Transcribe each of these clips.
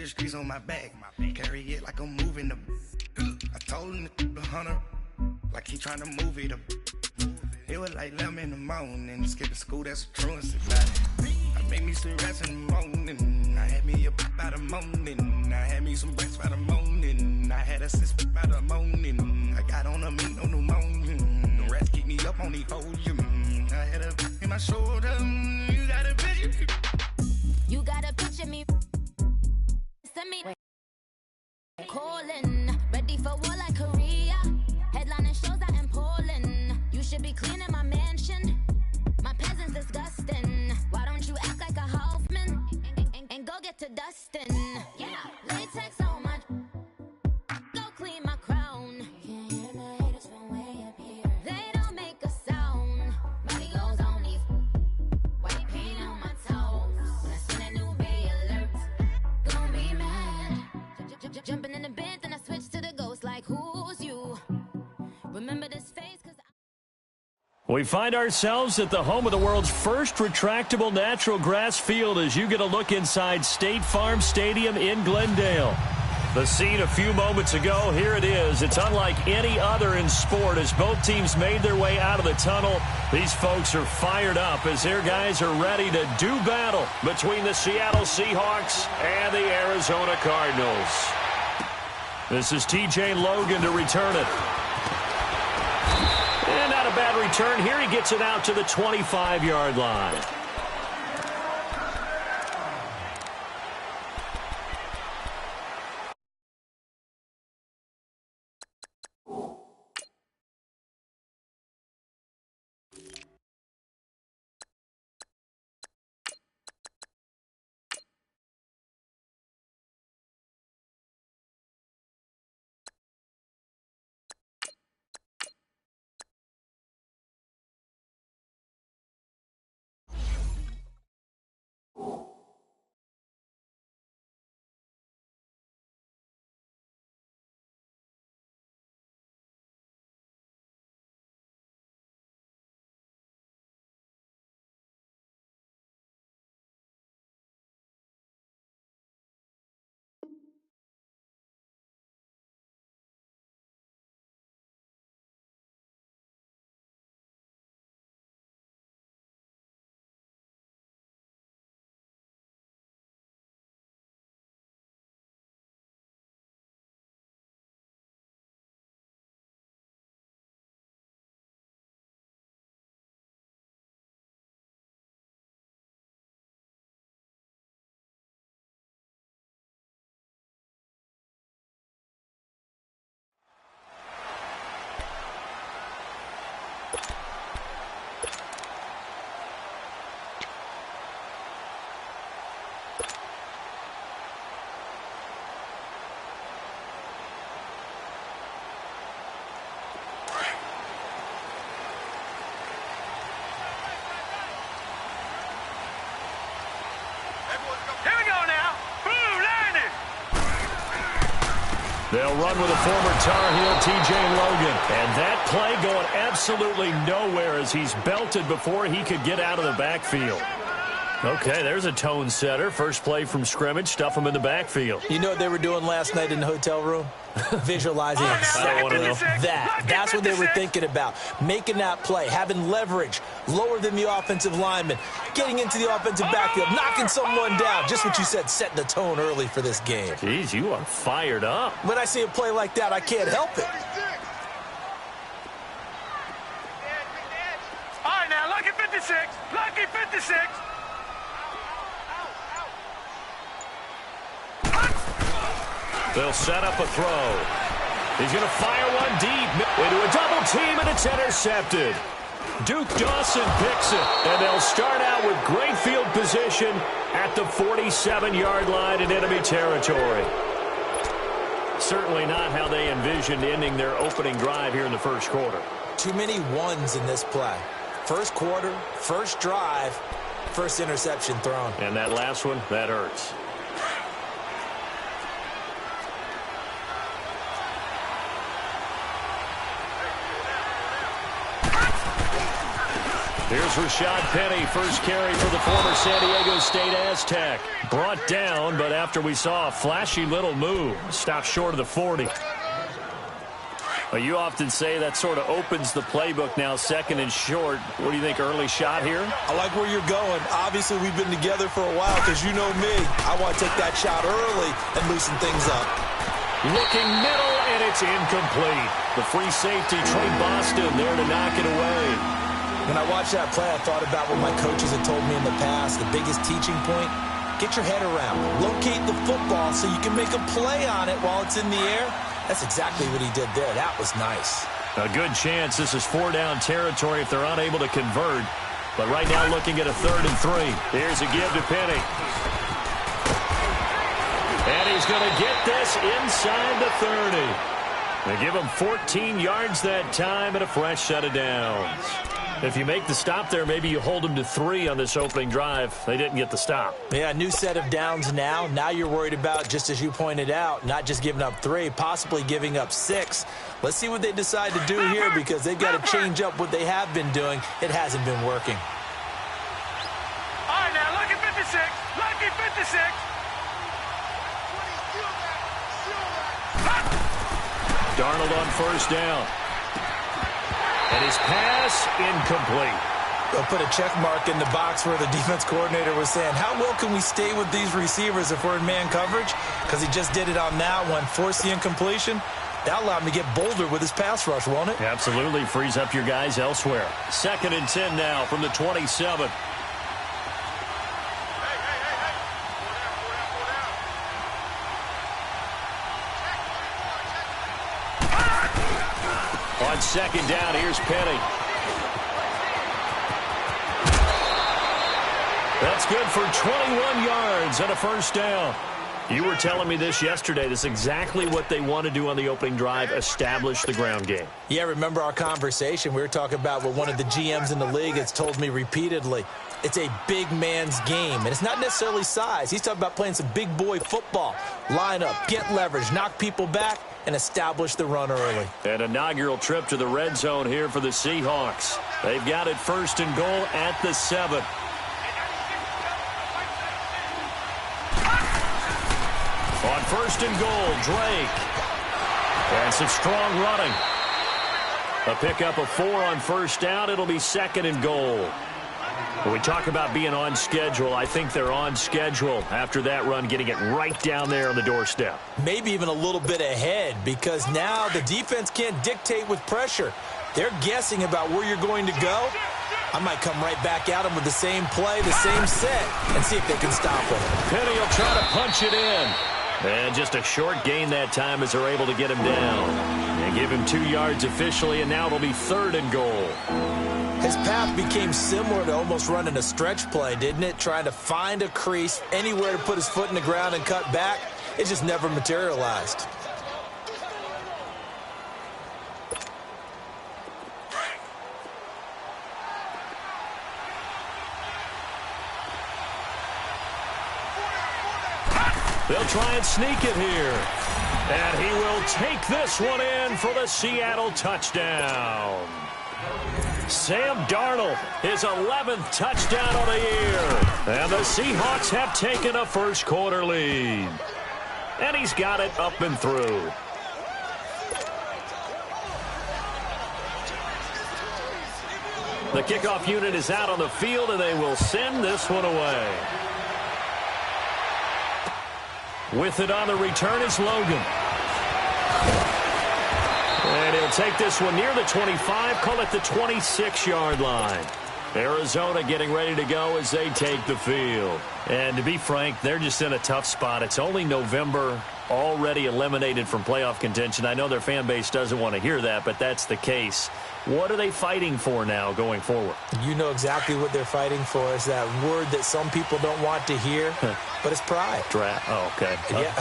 the streets on my back. Carry it like I'm moving the. I told him the hunter, like he trying to move it up. It was like 11 in the morning, skipping school, that's a truancy about it. I made me some rest in the morning. I had me a by the morning. I had me some breakfast by the morning. I had a sister by the morning. I got on a meat, no pneumonia. The rats keep me up on the folium. I had a in my shoulder. You got a picture. You got a picture me. Send me. Calling, ready for war like Korea. Headlining shows out in Poland. You should be cleaning my mansion. My peasants disgusting. Why don't you act like a Hoffman and go get to dustin'? Yeah, latex on my. Go clean my crown. Can't hear my haters from way up here. They don't make a sound. Money goes on these. White paint on my toes. When I see that new bay alert, gonna be mad. Jumping in the bed, then I switch to the ghost like who's you? Remember this face, cause we find ourselves at the home of the world's first retractable natural grass field as you get a look inside State Farm Stadium in Glendale. The scene a few moments ago, here it is. It's unlike any other in sport as both teams made their way out of the tunnel. These folks are fired up as their guys are ready to do battle between the Seattle Seahawks and the Arizona Cardinals. This is TJ Logan to return it. And not a bad return here. He gets it out to the 25-yard line. They'll run with a former Tar Heel, TJ Logan. And that play going absolutely nowhere as he's belted before he could get out of the backfield. Okay, there's a tone setter. First play from scrimmage, stuff him in the backfield. You know what they were doing last night in the hotel room? Visualizing exactly that. That's what they were thinking about. Making that play, having leverage, lower than the offensive lineman, getting into the offensive backfield, knocking someone down. Just what you said, setting the tone early for this game. Jeez, you are fired up. When I see a play like that, I can't help it. All right, now, lucky 56. Lucky 56. They'll set up a throw. He's going to fire one deep into a double team, and it's intercepted. Duke Dawson picks it, and they'll start out with great field position at the 47-yard line in enemy territory. Certainly not how they envisioned ending their opening drive here in the first quarter. Too many ones in this play. First quarter, first drive, first interception thrown. And that last one, that hurts. Here's Rashad Penny, first carry for the former San Diego State Aztec. Brought down, but after we saw a flashy little move, stopped short of the 40. Well, you often say that sort of opens the playbook now, second and short. What do you think, early shot here? I like where you're going. Obviously, we've been together for a while because you know me. I want to take that shot early and loosen things up. Looking middle, and it's incomplete. The free safety, Trey Boston, there to knock it away. When I watched that play, I thought about what my coaches had told me in the past. The biggest teaching point, get your head around. Locate the football so you can make a play on it while it's in the air. That's exactly what he did there. That was nice. A good chance this is 4-down territory if they're unable to convert. But right now looking at a 3rd and 3. Here's a give to Penny. And he's going to get this inside the 30. They give him 14 yards that time and a fresh set of downs. If you make the stop there, maybe you hold them to 3 on this opening drive. They didn't get the stop. Yeah, new set of downs now. Now you're worried about, just as you pointed out, not just giving up 3, possibly giving up 6. Let's see what they decide to do here because they've got to change up what they have been doing. It hasn't been working. All right, now, lucky 56. Lucky 56. Darnold on first down. And his pass incomplete. They'll put a check mark in the box where the defense coordinator was saying, how well can we stay with these receivers if we're in man coverage? Because he just did it on that one, forced the incompletion. That'll allow him to get bolder with his pass rush, won't it? Absolutely. Frees up your guys elsewhere. 2nd and 10 now from the 27. On 2nd down, here's Penny. That's good for 21 yards and a first down. You were telling me this yesterday. This is exactly what they want to do on the opening drive, establish the ground game. Yeah, remember our conversation? We were talking about what one of the GMs in the league has told me repeatedly. It's a big man's game, and it's not necessarily size. He's talking about playing some big boy football. Line up, get leverage, knock people back, and establish the run early. An inaugural trip to the red zone here for the Seahawks. They've got it 1st and goal at the 7. On 1st and goal, Drake. And some strong running. A pickup of 4 on first down. It'll be 2nd and goal. When we talk about being on schedule, I think they're on schedule after that run, getting it right down there on the doorstep. Maybe even a little bit ahead because now the defense can't dictate with pressure. They're guessing about where you're going to go. I might come right back at them with the same play, the same set, and see if they can stop them. Penny will try to punch it in. And just a short gain that time as they're able to get him down. And give him 2 yards officially, and now it'll be 3rd and goal. His path became similar to almost running a stretch play, didn't it? Trying to find a crease, anywhere to put his foot in the ground and cut back. It just never materialized. They'll try and sneak it here. And he will take this one in for the Seattle touchdown. Sam Darnold, his 11th touchdown of the year. And the Seahawks have taken a first quarter lead. And he's got it up and through. The kickoff unit is out on the field, and they will send this one away. With it on the return is Logan. And he'll take this one near the 25, call it the 26-yard line. Arizona getting ready to go as they take the field. And to be frank, they're just in a tough spot. It's only November, already eliminated from playoff contention. I know their fan base doesn't want to hear that, but that's the case. What are they fighting for now going forward? You know exactly what they're fighting for. Is that word that some people don't want to hear, but it's pride. Draft. Oh, okay. Yeah.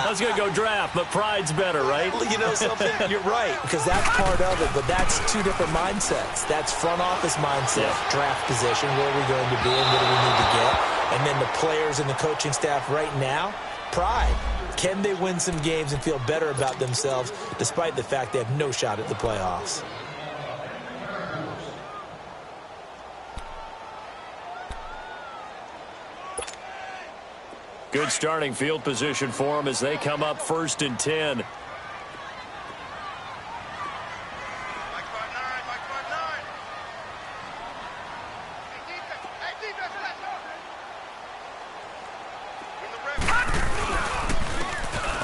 I was going to go draft, but pride's better, right? Well, you know something? You're right, because that's part of it, but that's 2 different mindsets. That's front office mindset, draft position, where are we going to be and what do we need to get? And then the players and the coaching staff right now, pride. Can they win some games and feel better about themselves despite the fact they have no shot at the playoffs? Good starting field position for them as they come up 1st and 10.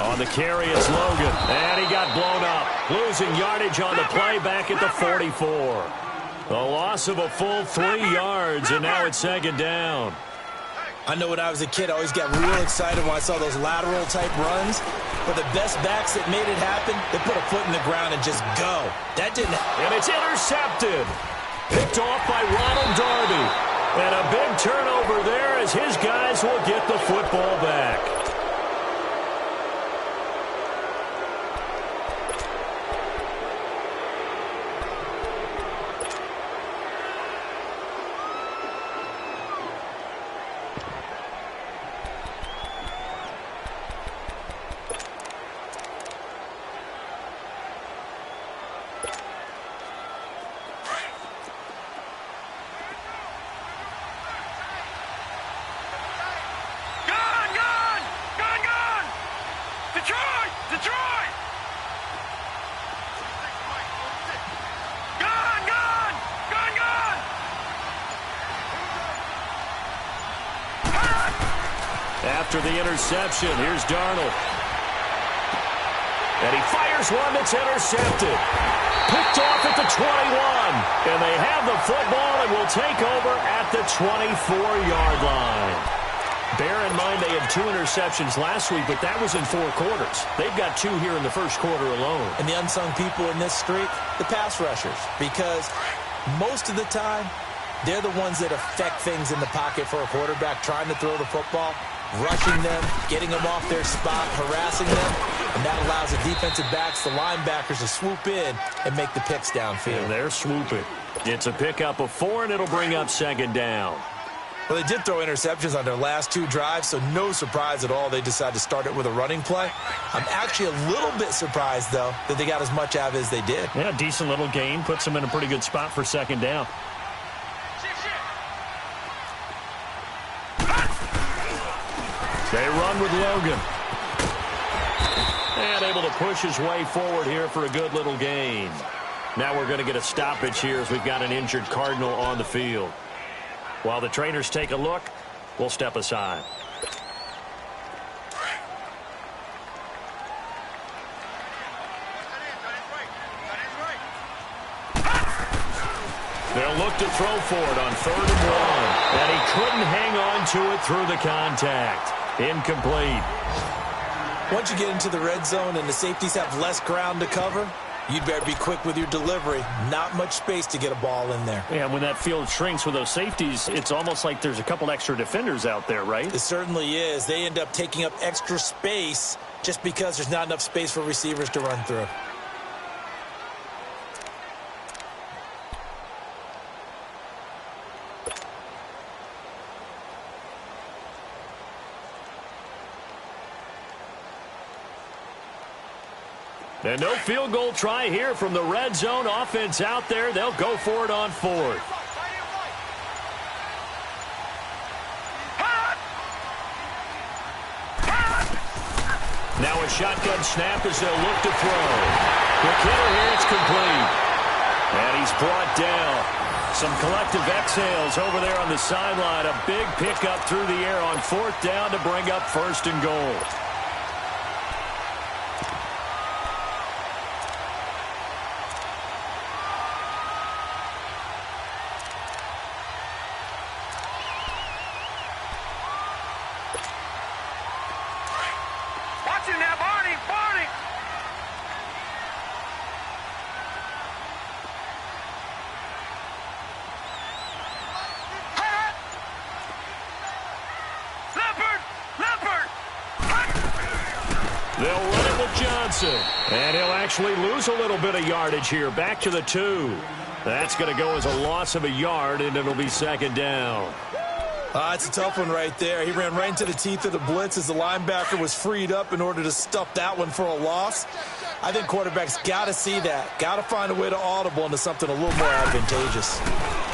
On the carry, it's Logan. And he got blown up. Losing yardage on the play back at the 44. A loss of a full 3 yards, and now it's 2nd down. I know when I was a kid, I always got real excited when I saw those lateral-type runs. But the best backs that made it happen, they put a foot in the ground and just go. That didn't happen. And it's intercepted. Picked off by Ronald Darby. And a big turnover there as his guys will get the football back. After the interception, here's Darnold. And he fires one that's intercepted. Picked off at the 21. And they have the football and will take over at the 24-yard line. Bear in mind they had 2 interceptions last week, but that was in 4 quarters. They've got 2 here in the 1st quarter alone. And the unsung people in this streak, the pass rushers. Because most of the time, they're the ones that affect things in the pocket for a quarterback trying to throw the football. Rushing them, getting them off their spot, harassing them, and that allows the defensive backs, the linebackers, to swoop in and make the picks downfield. And they're swooping. It's a pickup of 4, and it'll bring up 2nd down. Well, they did throw interceptions on their last 2 drives, so no surprise at all they decided to start it with a running play. I'm actually a little bit surprised, though, that they got as much out of it as they did. Yeah, decent little gain. Puts them in a pretty good spot for 2nd down. They run with Logan. And able to push his way forward here for a good little gain. Now we're going to get a stoppage here as we've got an injured Cardinal on the field. While the trainers take a look, we'll step aside. They'll look to throw for it on 3rd and 1. And he couldn't hang on to it through the contact. Incomplete. Once you get into the red zone and the safeties have less ground to cover, you'd better be quick with your delivery. Not much space to get a ball in there. Yeah, when that field shrinks with those safeties, it's almost like there's a couple extra defenders out there, right? It certainly is. They end up taking up extra space just because there's not enough space for receivers to run through. And no field goal try here from the red zone. Offense out there. They'll go for it on 4th. Now a shotgun snap as they'll look to throw. The kicker here, it's complete. And he's brought down. Some collective exhales over there on the sideline. A big pickup through the air on 4th down to bring up 1st and goal. They'll run it with Johnson. And he'll actually lose a little bit of yardage here. Back to the 2. That's going to go as a loss of a yard, and it'll be 2nd down. It's a tough one right there. He ran right into the teeth of the blitz as the linebacker was freed up in order to stuff that one for a loss. I think quarterbacks got to see that. Got to find a way to audible into something a little more advantageous.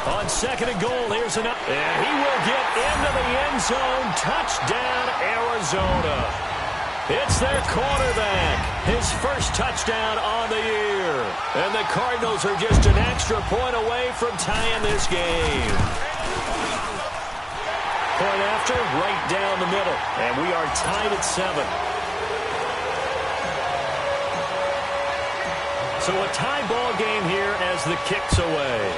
On 2nd and goal, here's an up. And he will get into the end zone. Touchdown, Arizona. It's their quarterback. His first touchdown on the year. And the Cardinals are just an extra point away from tying this game. Point after, right down the middle. And we are tied at 7. So a tie ball game here as the kick's away.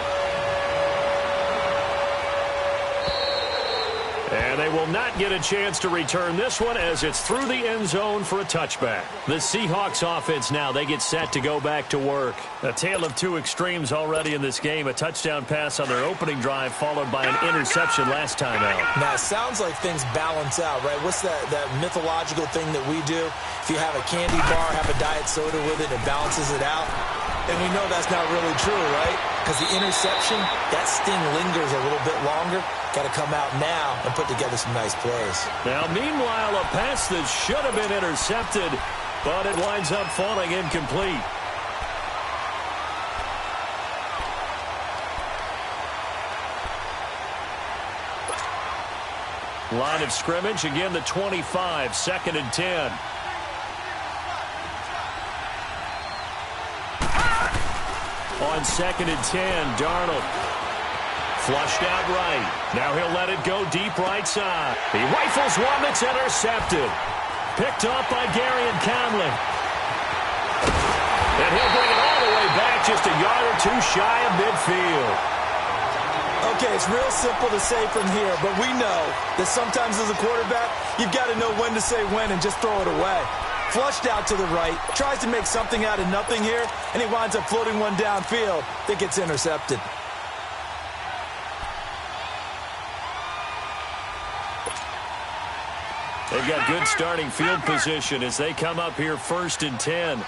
And they will not get a chance to return this one as it's through the end zone for a touchback. The Seahawks offense now, they get set to go back to work. A tale of two extremes already in this game. A touchdown pass on their opening drive followed by an interception last time out. Now, it sounds like things balance out, right? What's that mythological thing that we do? If you have a candy bar, have a diet soda with it, it balances it out. And we know that's not really true, right? Because the interception, that sting lingers a little bit longer. Got to come out now and put together some nice plays. Now, meanwhile, a pass that should have been intercepted, but it winds up falling incomplete. Line of scrimmage, again, the 25, 2nd and 10. On 2nd and 10, Darnold. Flushed out right. Now he'll let it go deep right side. He rifles one that's intercepted. Picked off by Gary and Conley. And he'll bring it all the way back just a yard or two shy of midfield. Okay, it's real simple to say from here, but we know that sometimes as a quarterback, you've got to know when to say when and just throw it away. Flushed out to the right, tries to make something out of nothing here, and he winds up floating one downfield that gets intercepted. They've got good starting field position as they come up here 1st and 10.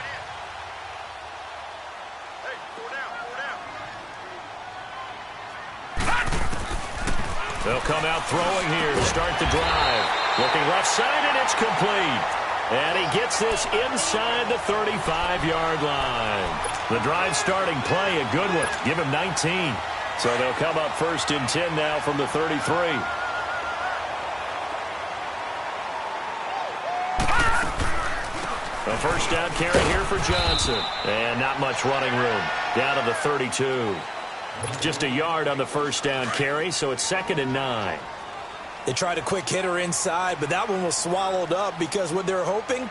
They'll come out throwing here to start the drive. Looking left side, and it's complete. And he gets this inside the 35-yard line. The drive starting play, a good one. Give him 19. So they'll come up 1st and 10 now from the 33. A first down carry here for Johnson. And not much running room. Down to the 32. Just a yard on the first down carry, so it's 2nd and 9. They tried a quick hitter inside, but that one was swallowed up because what they're hoping,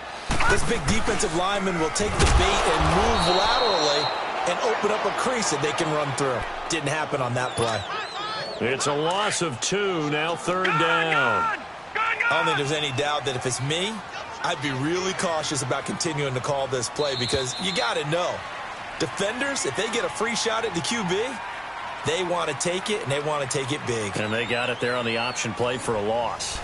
this big defensive lineman will take the bait and move laterally and open up a crease that they can run through. Didn't happen on that play. It's a loss of 2, now 3rd down. I don't think there's any doubt that if it's me, I'd be really cautious about continuing to call this play because you got to know, defenders, if they get a free shot at the QB, they want to take it, and they want to take it big. And they got it there on the option play for a loss.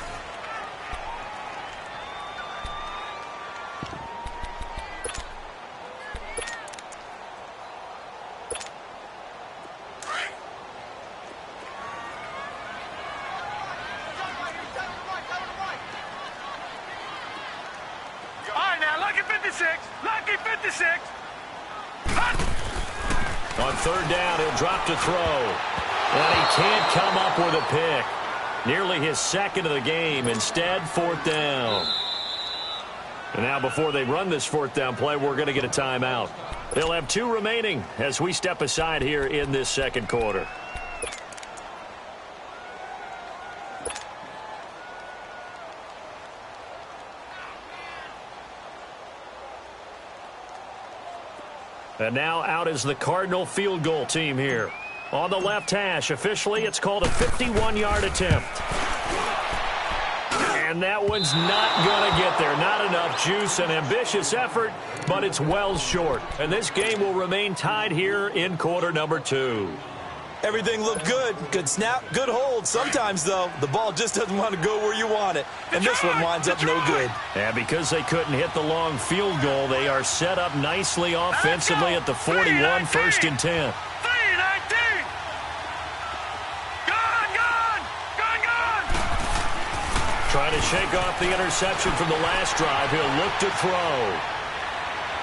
All right, now, lucky 56. Lucky 56. On 3rd down, he'll drop to throw. And he can't come up with a pick. Nearly his 2nd of the game. Instead, 4th down. And now before they run this 4th down play, we're going to get a timeout. They'll have 2 remaining as we step aside here in this 2nd quarter. And now out is the Cardinal field goal team here. On the left hash, officially, it's called a 51-yard attempt. And that one's not going to get there. Not enough juice, an ambitious effort, but it's well short. And this game will remain tied here in quarter number 2. Everything looked good. Good snap, good hold. Sometimes, though, the ball just doesn't want to go where you want it. And this one winds up no good. And because they couldn't hit the long field goal, they are set up nicely offensively at the 41, 1st and 10. 3-19. Gone. Trying to shake off the interception from the last drive. He'll look to throw.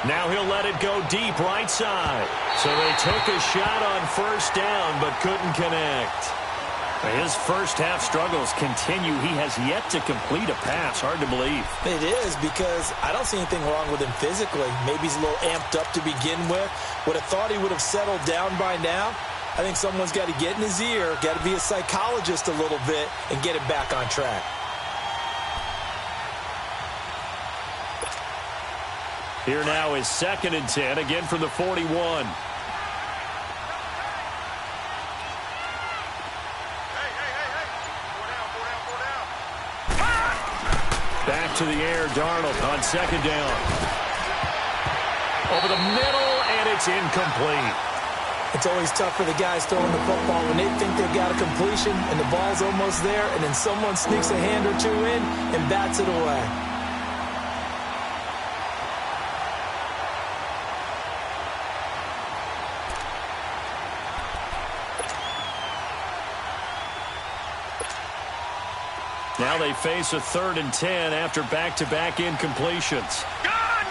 Now he'll let it go deep right side. So they took a shot on first down but couldn't connect. His first half struggles continue. He has yet to complete a pass. Hard to believe. It is, because I don't see anything wrong with him physically. Maybe he's a little amped up to begin with. Would have thought he would have settled down by now. I think someone's got to get in his ear, got to be a psychologist a little bit, and get it back on track. Here now is 2nd and 10, again from the 41. Back to the air, Darnold on 2nd down. Over the middle, and it's incomplete. It's always tough for the guys throwing the football when they think they've got a completion and the ball's almost there, and then someone sneaks a hand or two in and bats it away. Now they face a 3rd and 10 after back-to-back incompletions. Gone!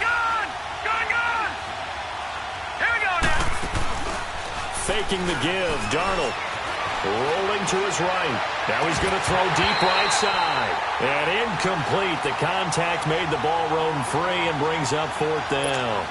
Here we go now. Faking the give, Darnold rolling to his right. Now he's going to throw deep right side. And incomplete. The contact made the ball roam free and brings up 4th down.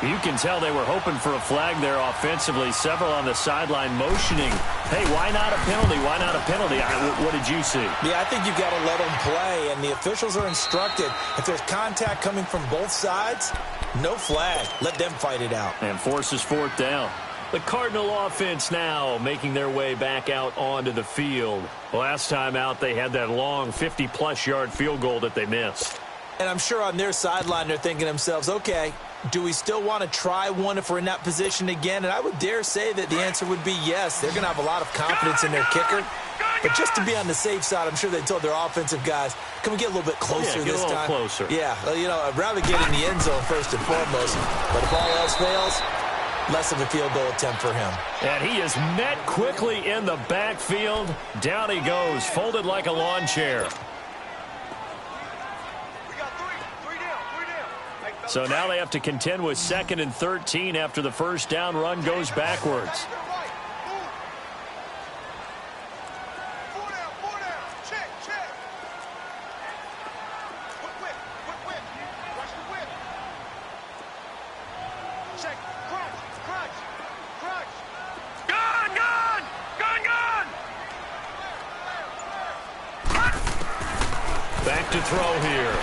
You can tell they were hoping for a flag there offensively. Several on the sideline motioning. Hey, why not a penalty? Why not a penalty? What did you see? Yeah, I think you've got to let them play, and the officials are instructed. If there's contact coming from both sides, no flag. Let them fight it out. And forces 4th down. The Cardinal offense now making their way back out onto the field. Last time out, they had that long 50-plus yard field goal that they missed. And I'm sure on their sideline they're thinking to themselves, okay, do we still want to try one if we're in that position again? And I would dare say that the answer would be yes. They're going to have a lot of confidence in their kicker. But just to be on the safe side, I'm sure they told their offensive guys, can we get a little bit closer this time? Get a little closer. Yeah, you know, I'd rather get in the end zone first and foremost. But if all else fails, less of a field goal attempt for him. And he is met quickly in the backfield. Down he goes, folded like a lawn chair. So now they have to contend with 2nd and 13 after the first down run goes backwards. Back to throw here.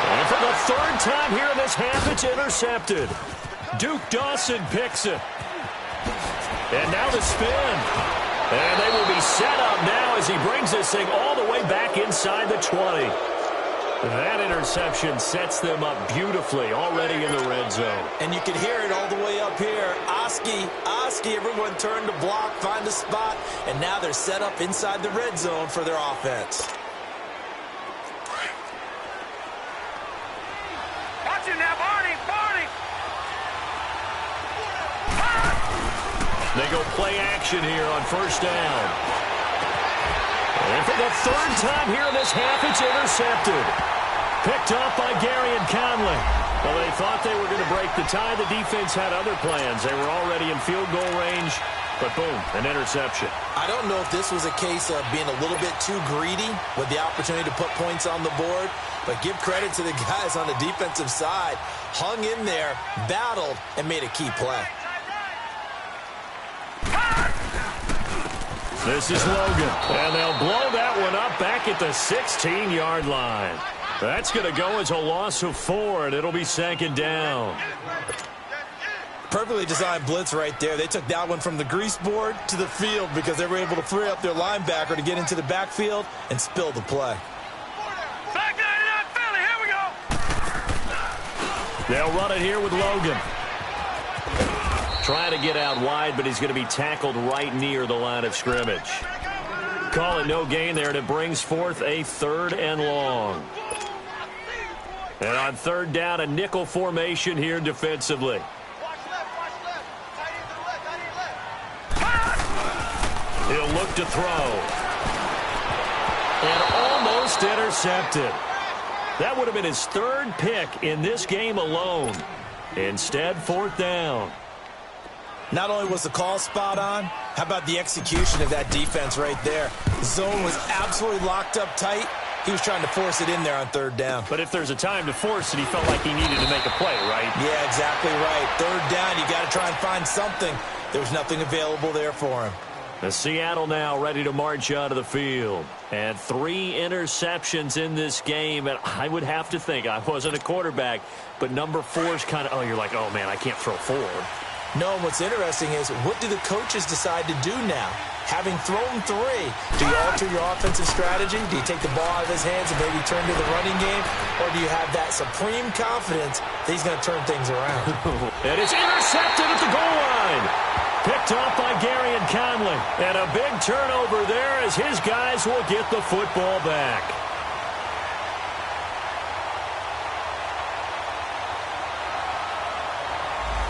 And for the 3rd time here in this half, it's intercepted. Duke Dawson picks it. And now the spin. And they will be set up now as he brings this thing all the way back inside the 20. That interception sets them up beautifully already in the red zone. And you can hear it all the way up here. Oski, everyone turned to block, find a spot, and now they're set up inside the red zone for their offense. Watch it now, Barney! They go play action here on first down. And for the 3rd time here in this half, it's intercepted. Picked up by Gary and Conley. Well, they thought they were going to break the tie. The defense had other plans. They were already in field goal range, but boom, an interception. I don't know if this was a case of being a little bit too greedy with the opportunity to put points on the board, but give credit to the guys on the defensive side. Hung in there, battled, and made a key play. This is Logan, and they'll blow that one up back at the 16-yard line. That's going to go as a loss of 4, and it'll be 2nd down. Perfectly designed blitz right there. They took that one from the grease board to the field because they were able to free up their linebacker to get into the backfield and spill the play. Back 99 Philly, here we go. They'll run it here with Logan. Trying to get out wide, but he's going to be tackled right near the line of scrimmage. Call it no gain there, and it brings forth a 3rd and long. And on 3rd down, a nickel formation here defensively. He'll look to throw. And almost intercepted. That would have been his third pick in this game alone. Instead, fourth down. Not only was the call spot on, how about the execution of that defense right there? The zone was absolutely locked up tight. He was trying to force it in there on third down. But if there's a time to force it, he felt like he needed to make a play, right? Yeah, exactly right. Third down, you got to try and find something. There was nothing available there for him. The Seattle now ready to march out of the field. And 3 interceptions in this game. And I would have to think, I wasn't a quarterback, but number 4 is kind of, oh, you're like, oh, man, I can't throw 4. No, and what's interesting is, what do the coaches decide to do now? Having thrown 3, do you alter your offensive strategy? Do you take the ball out of his hands and maybe turn to the running game? Or do you have that supreme confidence that he's going to turn things around? And it's intercepted at the goal line. Picked off by Gary and Conley. And a big turnover there as his guys will get the football back.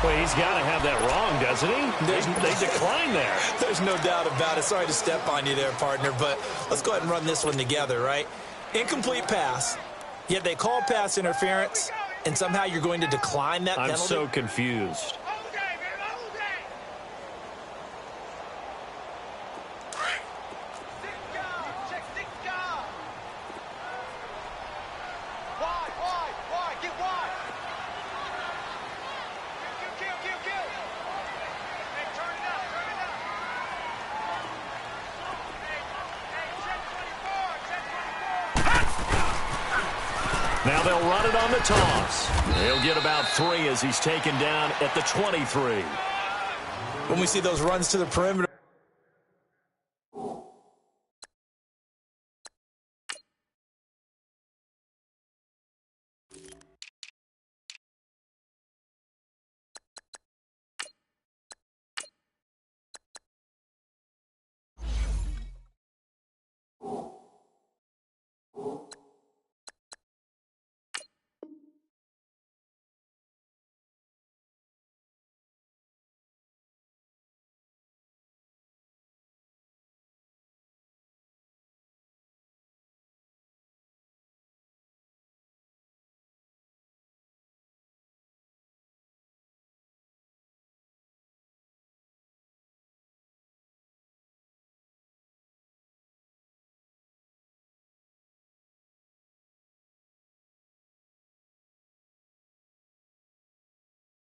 Well, he's got to have that wrong, doesn't he? They declined there. There's no doubt about it. Sorry to step on you there, partner, but let's go ahead and run this one together, right? Incomplete pass, yet they call pass interference, and somehow you're going to decline that penalty? I'm so confused. Now they'll run it on the toss. He'll get about 3 as he's taken down at the 23. When we see those runs to the perimeter,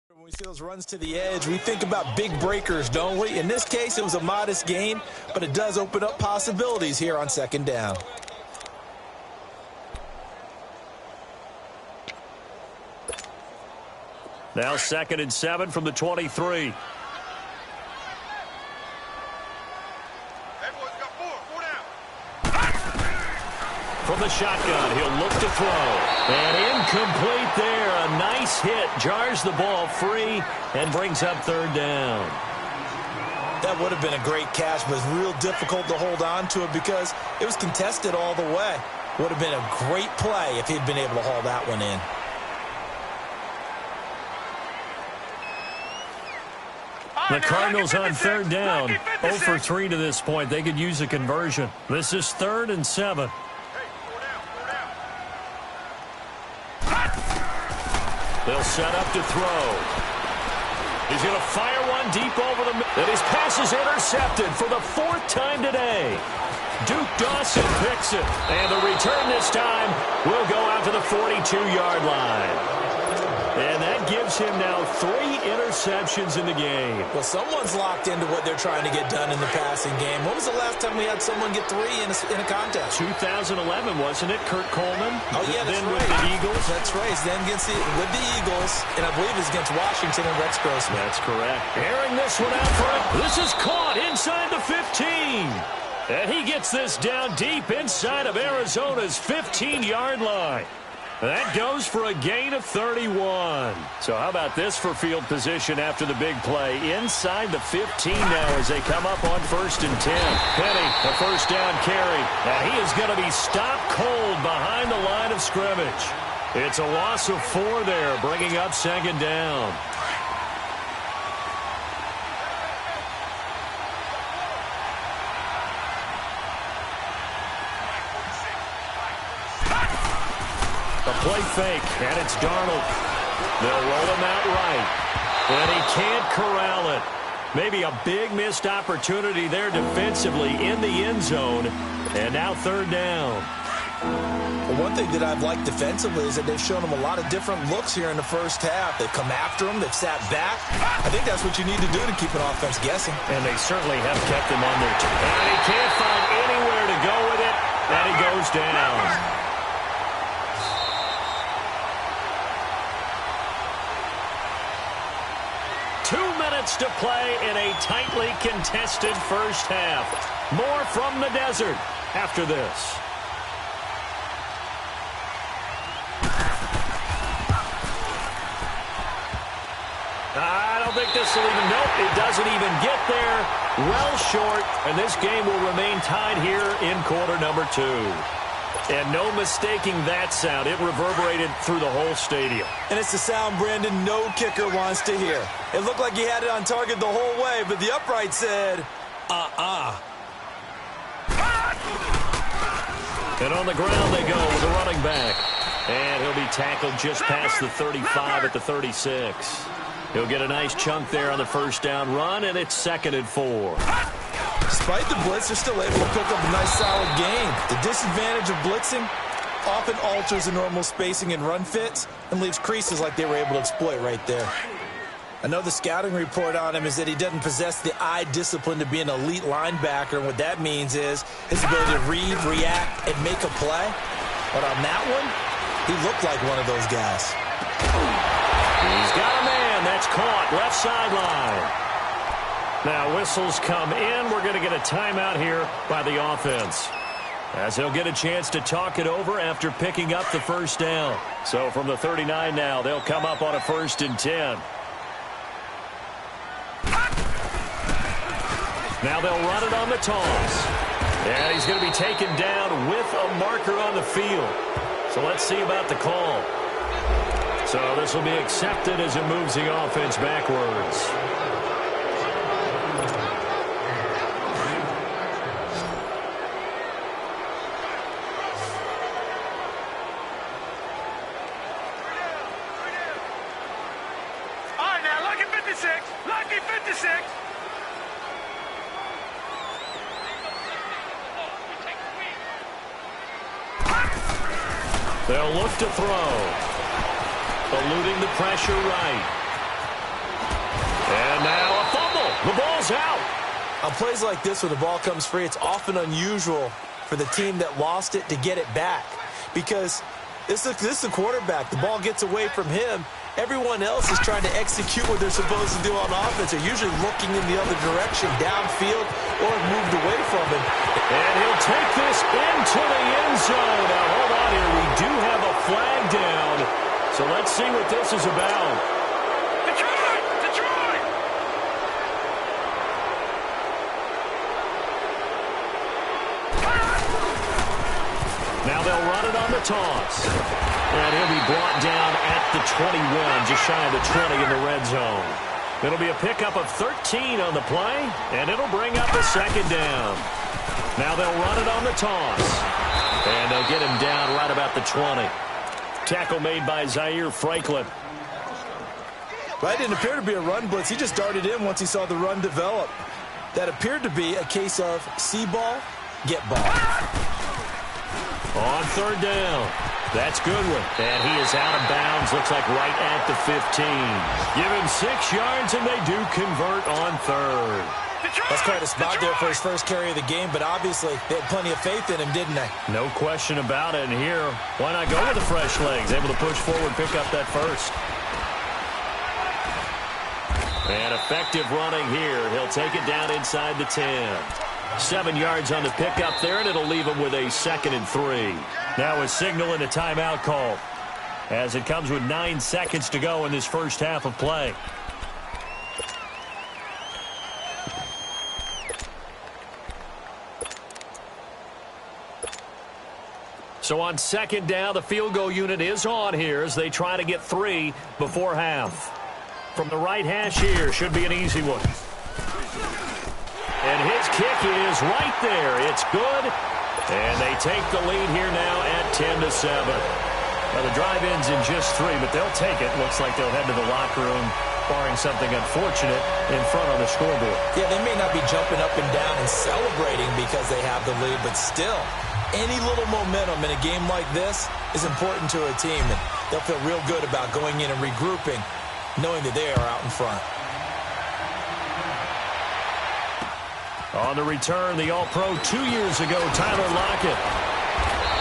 when we see those runs to the edge, we think about big breakers, don't we? In this case, it was a modest gain, but it does open up possibilities here on second down. Now 2nd and 7 from the 23. From the shotgun, he'll look to throw. And incomplete there. A nice hit. Jars the ball free and brings up 3rd down. That would have been a great catch, but it's real difficult to hold on to it because it was contested all the way. Would have been a great play if he'd been able to haul that one in. The Cardinals on 3rd down. 0 for 3 to this point. They could use a conversion. This is 3rd and 7. They'll set up to throw. He's going to fire one deep over the middle. And his pass is intercepted for the 4th time today. Duke Dawson picks it. And the return this time will go out to the 42-yard line. And that gives him now 3 interceptions in the game. Well, someone's locked into what they're trying to get done in the passing game. When was the last time we had someone get 3 in a contest? 2011, wasn't it? Kurt Coleman. Oh, yeah, that's then right. with the Eagles. That's right. Then with the Eagles, and I believe it's against Washington and Rex Grossman. That's correct. Airing this one out front. This is caught inside the 15. And he gets this down deep inside of Arizona's 15-yard line. That goes for a gain of 31. So how about this for field position after the big play? Inside the 15 now as they come up on 1st and 10. Penny, the 1st down carry. And he is going to be stopped cold behind the line of scrimmage. It's a loss of 4 there, bringing up 2nd down. play fake, and it's Darnold. They'll roll him out right, and he can't corral it. Maybe a big missed opportunity there defensively in the end zone, and now third down. Well, one thing that I've liked defensively is that they've shown him a lot of different looks here in the first half. They've come after him. They've sat back. I think that's what you need to do to keep an offense guessing. And they certainly have kept him on their toes. And he can't find anywhere to go with it, and he goes down. Two minutes to play in a tightly contested first half. More from the desert after this. I don't think this will even, nope, it doesn't even get there. Well short, and this game will remain tied here in quarter number 2. And no mistaking that sound. It reverberated through the whole stadium. And it's the sound Brandon no kicker wants to hear. It looked like he had it on target the whole way, but the upright said, And on the ground they go with the running back. And he'll be tackled just past the 35 at the 36. He'll get a nice chunk there on the first down run, and it's 2nd and 4. Despite the blitz, they're still able to pick up a nice solid gain. The disadvantage of blitzing often alters the normal spacing and run fits and leaves creases like they were able to exploit right there. I know the scouting report on him is that he doesn't possess the eye discipline to be an elite linebacker, and what that means is his ability to read, react, and make a play. But on that one, he looked like one of those guys. He's got a man. That's caught. Left sideline. Now whistles come in. We're going to get a timeout here by the offense, as he'll get a chance to talk it over after picking up the first down. So from the 39 now, they'll come up on a 1st and 10. Now they'll run it on the toss. And he's going to be taken down with a marker on the field. So let's see about the call. So this will be accepted as it moves the offense backwards. All right, now, lucky 56. Lucky 56. They'll look to throw. Eluding the pressure right. And now a fumble. The ball's out. On plays like this where the ball comes free, it's often unusual for the team that lost it to get it back. Because this is the quarterback. The ball gets away from him. Everyone else is trying to execute what they're supposed to do on offense. They're usually looking in the other direction, downfield, or moved away from him. And he'll take this into the end zone. Now, hold on here. We do have a flag down. So let's see what this is about. Detroit! Detroit! Now they'll run it on the toss. And he'll be brought down at the 21, just shy of the 20 in the red zone. It'll be a pickup of 13 on the play, and it'll bring up a 2nd down. Now they'll run it on the toss. And they'll get him down right about the 20. Tackle made by Zaire Franklin. Well, it didn't appear to be a run blitz. He just darted in once he saw the run develop. That appeared to be a case of see ball, get ball. On 3rd down. That's Goodwin. And he is out of bounds. Looks like right at the 15. Give him 6 yards, and they do convert on 3rd. That's quite a spot there for his first carry of the game, but obviously they had plenty of faith in him, didn't they? No question about it. And here, why not go with the fresh legs? Able to push forward, pick up that first. And effective running here. He'll take it down inside the 10. 7 yards on the pickup there, and it'll leave him with a 2nd and 3. Now a signal and a timeout call, as it comes with 9 seconds to go in this first half of play. So on 2nd down, the field goal unit is on here as they try to get 3 before half. From the right hash here, should be an easy one. And his kick is right there. It's good. And they take the lead here now at 10-7. Well, the drive ends in just 3, but they'll take it. Looks like they'll head to the locker room, barring something unfortunate, in front on the scoreboard. Yeah, they may not be jumping up and down and celebrating because they have the lead, but still, any little momentum in a game like this is important to a team, and they'll feel real good about going in and regrouping, knowing that they are out in front. On the return, the All-Pro 2 years ago, Tyler Lockett.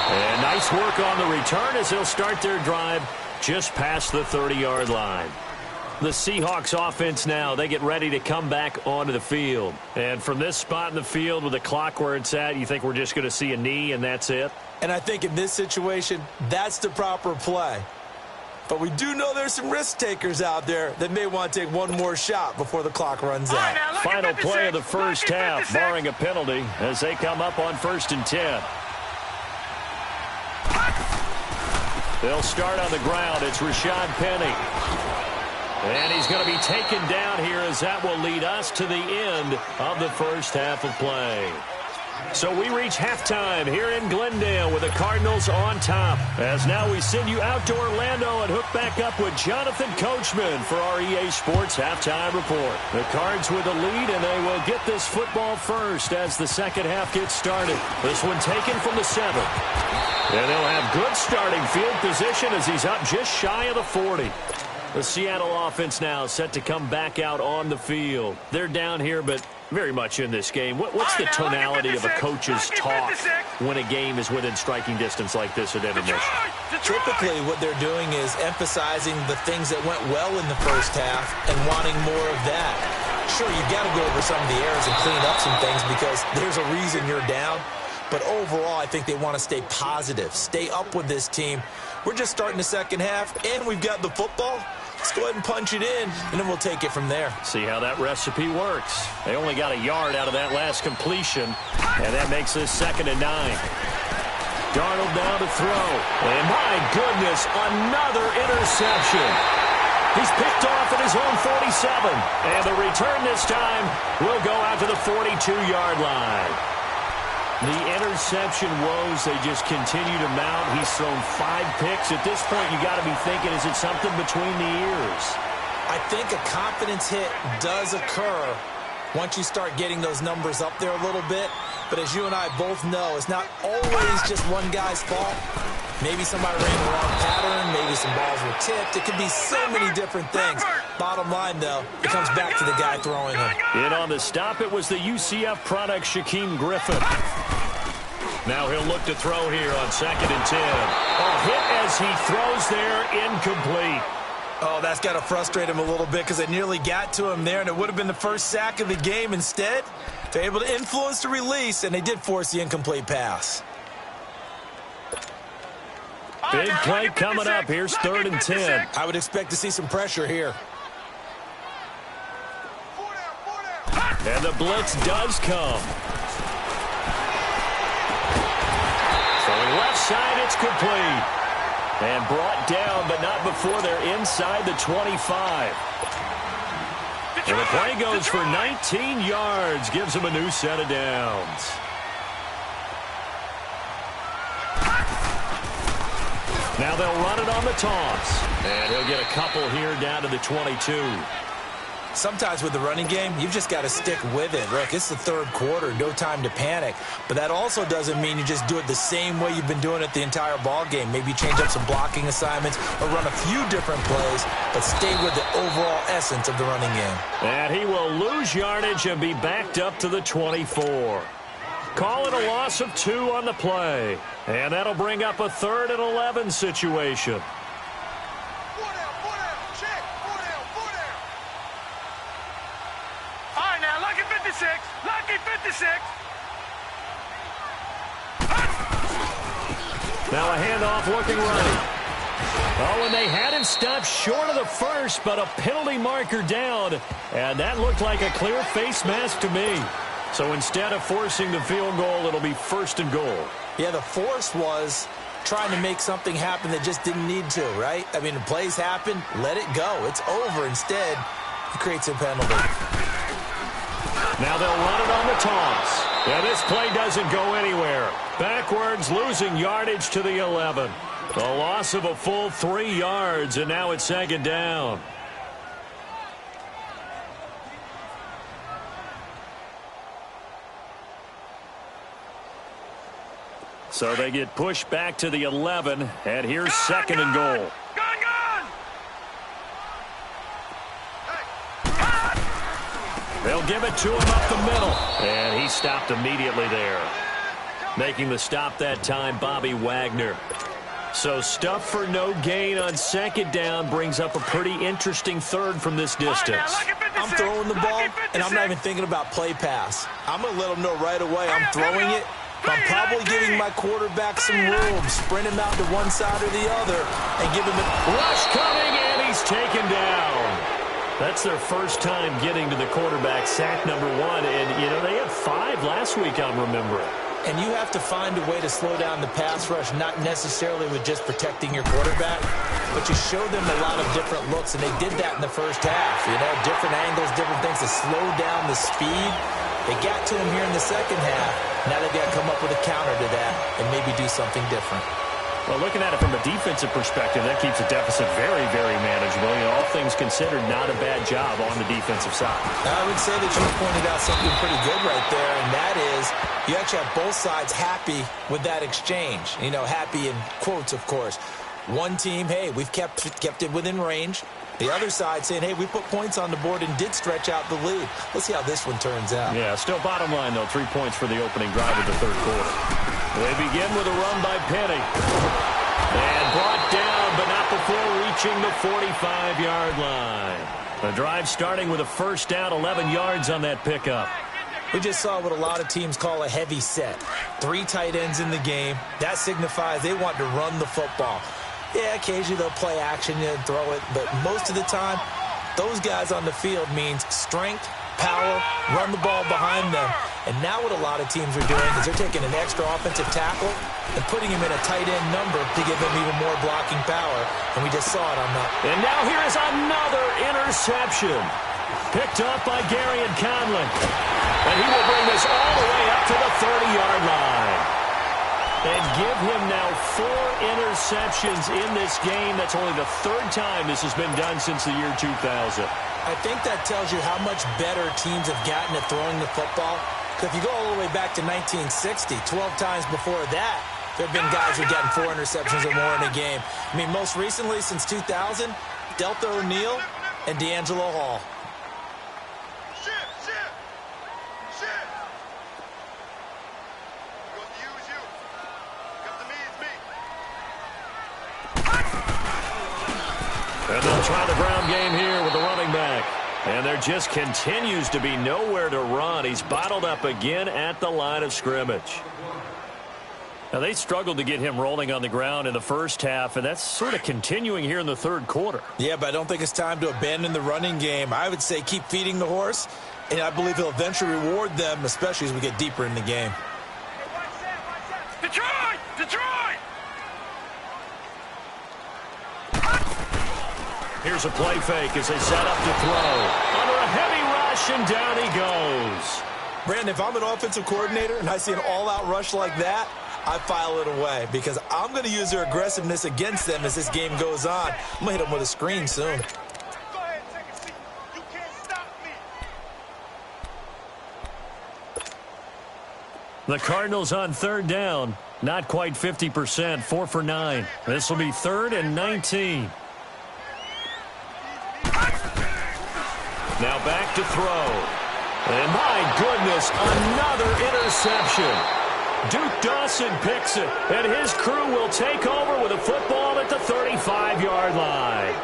And nice work on the return as they'll start their drive just past the 30-yard line. The Seahawks offense now, they get ready to come back onto the field. And from this spot in the field with the clock where it's at, you think we're just going to see a knee and that's it? And I think in this situation, that's the proper play. But we do know there's some risk takers out there that may want to take one more shot before the clock runs out. Final play of the first half, barring a penalty, as they come up on 1st and 10. They'll start on the ground. It's Rashad Penny. And he's going to be taken down here as that will lead us to the end of the first half of play. So we reach halftime here in Glendale with the Cardinals on top. As now we send you out to Orlando and hook back up with Jonathan Coachman for our EA Sports Halftime Report. The Cards with the lead, and they will get this football first as the second half gets started. This one taken from the 7. And they'll have good starting field position as he's up just shy of the 40. The Seattle offense now set to come back out on the field. They're down here, but very much in this game. What's the tonality of a coach's talk when a game is within striking distance like this at intermission? Typically, what they're doing is emphasizing the things that went well in the first half and wanting more of that. Sure, you've got to go over some of the errors and clean up some things because there's a reason you're down. But overall, I think they want to stay positive, stay up with this team. We're just starting the second half, and we've got the football. Let's go ahead and punch it in, and then we'll take it from there. See how that recipe works. They only got a yard out of that last completion, and that makes this 2nd and 9. Darnold down to throw. And my goodness, another interception. He's picked off at his own 47. And the return this time will go out to the 42-yard line. The interception woes, they just continue to mount. He's thrown 5 picks. At this point, you got to be thinking, is it something between the ears? I think a confidence hit does occur once you start getting those numbers up there a little bit. But as you and I both know, it's not always just one guy's fault. Maybe somebody ran the wrong pattern. Maybe some balls were tipped. It could be so many different things. Bottom line, though, it comes back to the guy throwing them. In on the stop, it was the UCF product, Shaquem Griffin. Now he'll look to throw here on 2nd and 10. A hit as he throws there, incomplete. Oh, that's got to frustrate him a little bit because it nearly got to him there, and it would have been the first sack of the game. Instead, they're able to influence the release, and they did force the incomplete pass. Big play coming up. Here's 3rd and 10. I would expect to see some pressure here. And the blitz does come. Throwing left side, it's complete. And brought down, but not before they're inside the 25. And the play goes for 19 yards. Gives them a new set of downs. Now they'll run it on the toss. And he'll get a couple here down to the 22. Sometimes with the running game, you've just got to stick with it. Look, it's the 3rd quarter, no time to panic. But that also doesn't mean you just do it the same way you've been doing it the entire ball game. Maybe change up some blocking assignments or run a few different plays, but stay with the overall essence of the running game. And he will lose yardage and be backed up to the 24. Call it a loss of 2 on the play. And that'll bring up a 3rd and 11 situation. Lucky 56. Now a handoff looking right. Oh, and they had him stopped short of the first, but a penalty marker down. And that looked like a clear face mask to me. So instead of forcing the field goal, it'll be 1st and goal. Yeah, the force was trying to make something happen that just didn't need to, right? I mean, the plays happen, let it go. It's over. Instead, he creates a penalty. Now they'll run it on the toss. Yeah, this play doesn't go anywhere. Backwards, losing yardage to the 11. A loss of a full 3 yards, and now it's second down. So they get pushed back to the 11, and here's second and goal. They'll give it to him up the middle, and he stopped immediately there. Making the stop that time, Bobby Wagner. So stuff for no gain on second down brings up a pretty interesting third from this distance. I'm throwing the ball, and I'm not even thinking about play pass. I'm going to let them know right away I'm throwing it. I'm probably giving my quarterback some room, sprint him out to one side or the other, and give him a rush coming, and he's taken down. That's their first time getting to the quarterback, sack number 1. And, you know, they had 5 last week, I'm remembering. And you have to find a way to slow down the pass rush, not necessarily with just protecting your quarterback, but you show them a lot of different looks, and they did that in the first half. You know, different angles, different things to slow down the speed. They got to him here in the second half. Now they've got to come up with a counter to that and maybe do something different. Well, looking at it from a defensive perspective, that keeps the deficit very, very manageable. You know, all things considered, not a bad job on the defensive side. I would say that you pointed out something pretty good right there, and that is you actually have both sides happy with that exchange. You know, happy in quotes, of course. One team, hey, we've kept it within range. The other side saying, hey, we put points on the board and did stretch out the lead. Let's see how this one turns out. Yeah, still bottom line, though, 3 points for the opening drive of the third quarter. They begin with a run by Penny. And brought down, but not before reaching the 45-yard line. The drive starting with a first down, 11 yards on that pickup. We just saw what a lot of teams call a heavy set. 3 tight ends in the game. That signifies they want to run the football. Yeah, occasionally they'll play action and throw it, but most of the time, those guys on the field means strength, power, run the ball behind them. And now what a lot of teams are doing is they're taking an extra offensive tackle and putting him in a tight end number to give them even more blocking power. And we just saw it on that. And now here is another interception. Picked up by Garyon Conlon. And he will bring this all the way up to the 30-yard line. And give him now 4 interceptions in this game. That's only the 3rd time this has been done since the year 2000. I think that tells you how much better teams have gotten at throwing the football. Because if you go all the way back to 1960, 12 times before that, there have been guys who have gotten 4 interceptions or more in a game. I mean, most recently, since 2000, Delta O'Neal and D'Angelo Hall. And they'll try the ground game here with the running back. And there just continues to be nowhere to run. He's bottled up again at the line of scrimmage. Now, they struggled to get him rolling on the ground in the first half, and that's sort of continuing here in the third quarter. Yeah, but I don't think it's time to abandon the running game. I would say keep feeding the horse, and I believe he'll eventually reward them, especially as we get deeper in the game. Detroit! Detroit! Here's a play fake as they set up to throw. Under a heavy rush, and down he goes. Brandon, if I'm an offensive coordinator and I see an all-out rush like that, I file it away because I'm going to use their aggressiveness against them as this game goes on. I'm going to hit them with a screen soon. Go ahead, take a seat. You can't stop me. The Cardinals on third down. Not quite 50%, 4 for 9. This will be 3rd and 19. Now back to throw. And my goodness, another interception. Duke Dawson picks it, and his crew will take over with a football at the 35-yard line.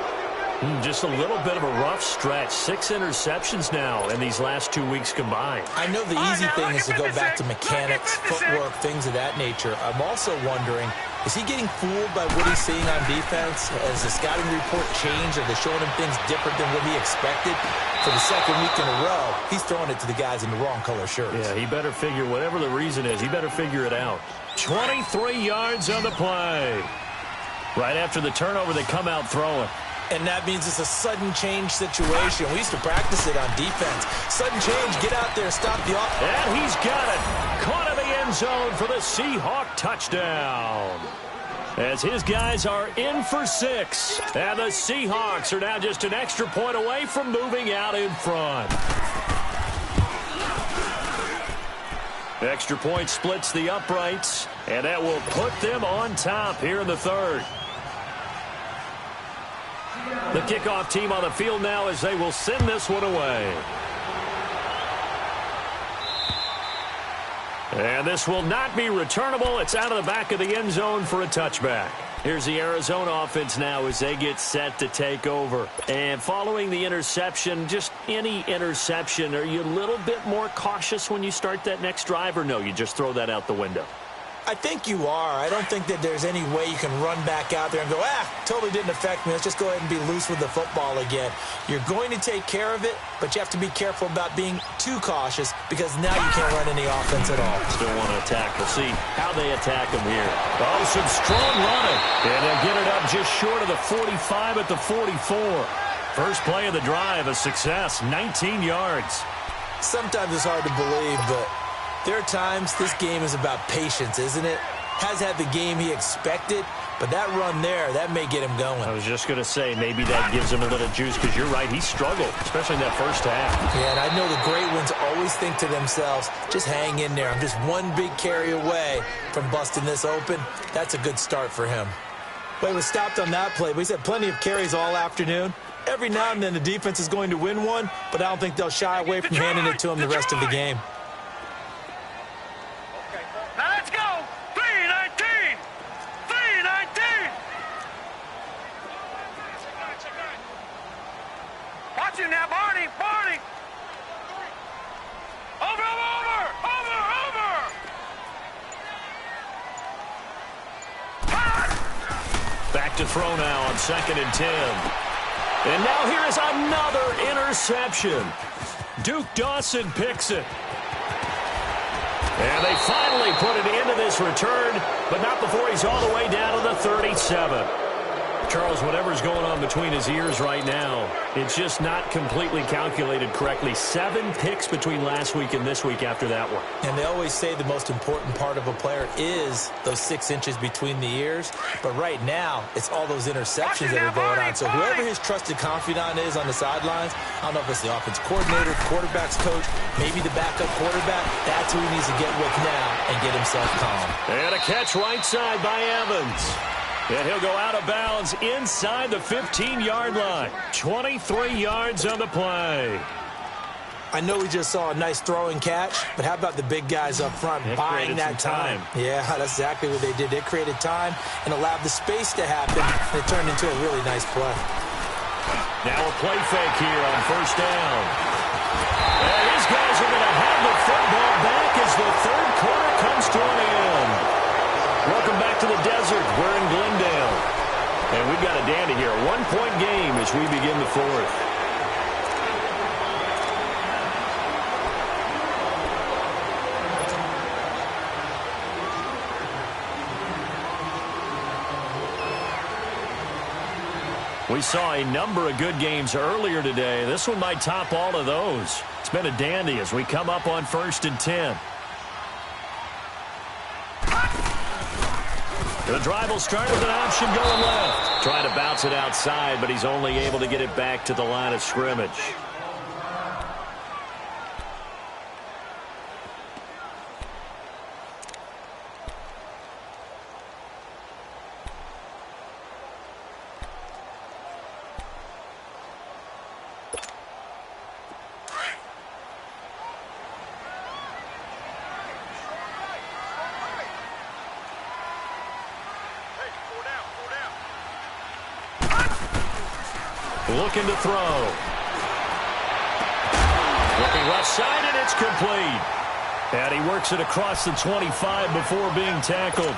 Just a little bit of a rough stretch. 6 interceptions now in these last 2 weeks combined. I know the easy thing is to go back to mechanics, footwork, things of that nature. I'm also wondering, is he getting fooled by what he's seeing on defense? Has the scouting report changed? Are they showing him things different than what he expected? For the second week in a row, he's throwing it to the guys in the wrong color shirts. Yeah, he better figure, whatever the reason is, he better figure it out. 23 yards on the play. Right after the turnover, they come out throwing. And that means it's a sudden change situation. We used to practice it on defense. Sudden change, get out there, stop the offense. And he's got it. Caught in the end zone for the Seahawk touchdown. as his guys are in for 6. And the Seahawks are now just an extra point away from moving out in front. The extra point splits the uprights, and that will put them on top here in the third. The kickoff team on the field now as they will send this one away. And this will not be returnable. It's out of the back of the end zone for a touchback. Here's the Arizona offense now as they get set to take over. And following the interception, just any interception, are you a little bit more cautious when you start that next drive, or no, you just throw that out the window? I think you are. I don't think that there's any way you can run back out there and go, totally didn't affect me. Let's just go ahead and be loose with the football again. You're going to take care of it, but you have to be careful about being too cautious because now you can't run any offense at all. Still want to attack. We'll see how they attack him here. Oh, some strong running. And they'll get it up just short of the 45 at the 44. First play of the drive, a success, 19 yards. Sometimes it's hard to believe, but there are times this game is about patience, isn't it? Has had the game he expected, but that run there, that may get him going. I was just going to say, maybe that gives him a little juice, because you're right, he struggled, especially in that first half. Yeah, and I know the great ones always think to themselves, just hang in there. I'm just one big carry away from busting this open. That's a good start for him. Well, he was stopped on that play, but he's had plenty of carries all afternoon. Every now and then the defense is going to win one, but I don't think they'll shy away from handing it to him the rest of the game. Now let's go. 3-19. 3-19. Watch him now, Barney. Barney. Over. Back to throw now on 2nd and 10. And now here is another interception. Duke Dawson picks it. And they finally put it into this return, but not before he's all the way down to the 37. Charles, whatever's going on between his ears right now, it's just not completely calculated correctly. 7 picks between last week and this week after that one. And they always say the most important part of a player is those 6 inches between the ears. But right now, it's all those interceptions that are going on. So whoever his trusted confidant is on the sidelines, I don't know if it's the offense coordinator, quarterback's coach, maybe the backup quarterback, that's who he needs to get with now and get himself calm. And a catch right side by Evans. And he'll go out of bounds inside the 15-yard line. 23 yards on the play. I know we just saw a nice throw and catch, but how about the big guys up front buying that time? Yeah, that's exactly what they did. They created time and allowed the space to happen, and it turned into a really nice play. Now a play fake here on 1st down. And these guys are going to have the football back as the 3rd quarter comes to an end. Welcome back to the desert. We're in Glendale. And we've got a dandy here. A 1-point game as we begin the 4th. We saw a number of good games earlier today. This one might top all of those. It's been a dandy as we come up on 1st and 10. The drive will start with an option going left. Trying to bounce it outside, but he's only able to get it back to the line of scrimmage. Looking to throw. Looking left side, and it's complete. And he works it across the 25 before being tackled.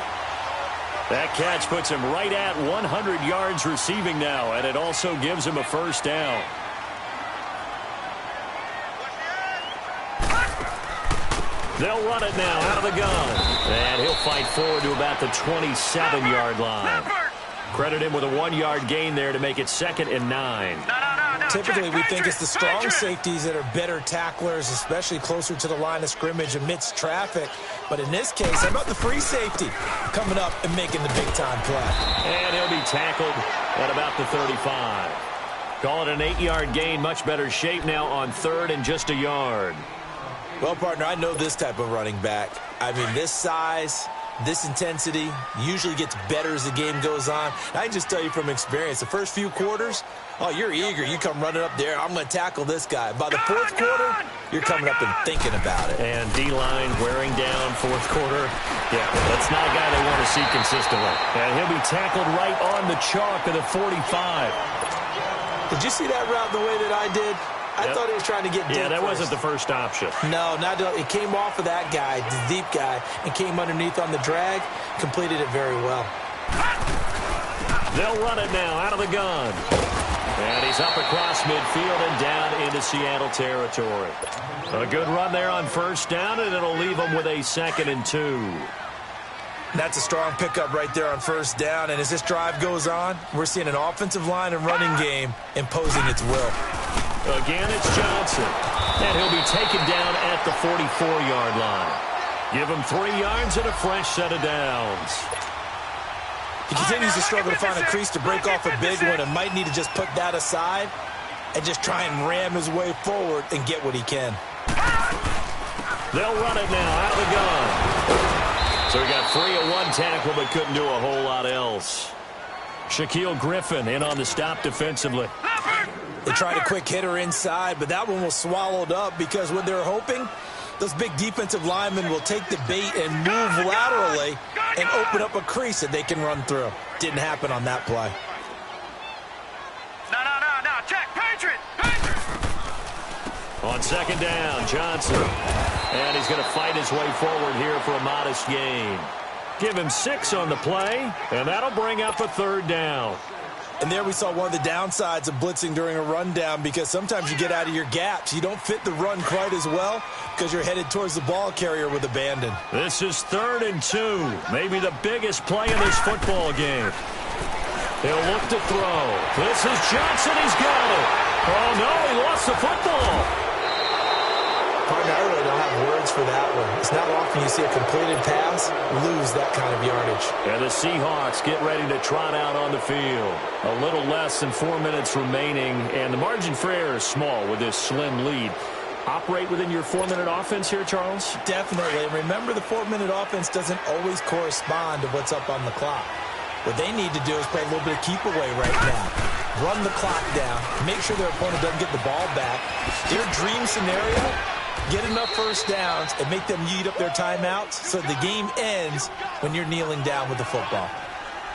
That catch puts him right at 100 yards receiving now, and it also gives him a 1st down. They'll run it now out of the gun. And he'll fight forward to about the 27-yard line. Credit him with a 1-yard gain there to make it 2nd and 9. typically we think it's the strong safeties that are better tacklers, especially closer to the line of scrimmage amidst traffic. But in this case, how about the free safety coming up and making the big-time play? And he'll be tackled at about the 35. Call it an 8-yard gain. Much better shape now on third and just a yard. Well, partner, I know this type of running back. I mean, this size, this intensity usually gets better as the game goes on. I can just tell you from experience, the first few quarters, oh, you're eager. You come running up there, I'm going to tackle this guy. By the fourth quarter, you're coming up and thinking about it. And D-line wearing down fourth quarter. Yeah, that's not a guy they want to see consistently. And he'll be tackled right on the chalk of the 45. Did you see that route the way that I did? I thought he was trying to get deep. Yeah, that wasn't the first option. No, not it came off of that guy, the deep guy, and came underneath on the drag. Completed it very well. They'll run it now out of the gun. And he's up across midfield and down into Seattle territory. A good run there on first down, and it'll leave them with a 2nd and 2. That's a strong pickup right there on first down. And as this drive goes on, we're seeing an offensive line and running game imposing its will. Again, it's Johnson. And he'll be taken down at the 44-yard line. Give him 3 yards and a fresh set of downs. He continues to struggle to find a crease to break off a big one and might need to just put that aside and just try and ram his way forward and get what he can. They'll run it now out of the gun. So he got 3 at one tackle but couldn't do a whole lot else. Shaquille Griffin in on the stop defensively. They tried a quick hitter inside, but that one was swallowed up because what they're hoping, those big defensive linemen will take the bait and move laterally and open up a crease that they can run through. Didn't happen on that play. No, check, Patriot. On second down, Johnson. And he's going to fight his way forward here for a modest gain. Give him 6 on the play, and that'll bring up a 3rd down. And there we saw one of the downsides of blitzing during a rundown because sometimes you get out of your gaps. You don't fit the run quite as well because you're headed towards the ball carrier with abandon. This is 3rd and 2, maybe the biggest play in this football game. He'll look to throw. This is Johnson. He's got it. Oh, no, he lost the football. Partner, I really don't have words for that one. It's not often you see a completed pass lose that kind of yardage. And the Seahawks get ready to trot out on the field. A little less than 4 minutes remaining, and the margin for error is small with this slim lead. Operate within your 4-minute offense here, Charles? Definitely. And remember, the 4-minute offense doesn't always correspond to what's up on the clock. What they need to do is play a little bit of keep away right now. Run the clock down. Make sure their opponent doesn't get the ball back. Their dream scenario, get enough first downs and make them eat up their timeouts so the game ends when you're kneeling down with the football.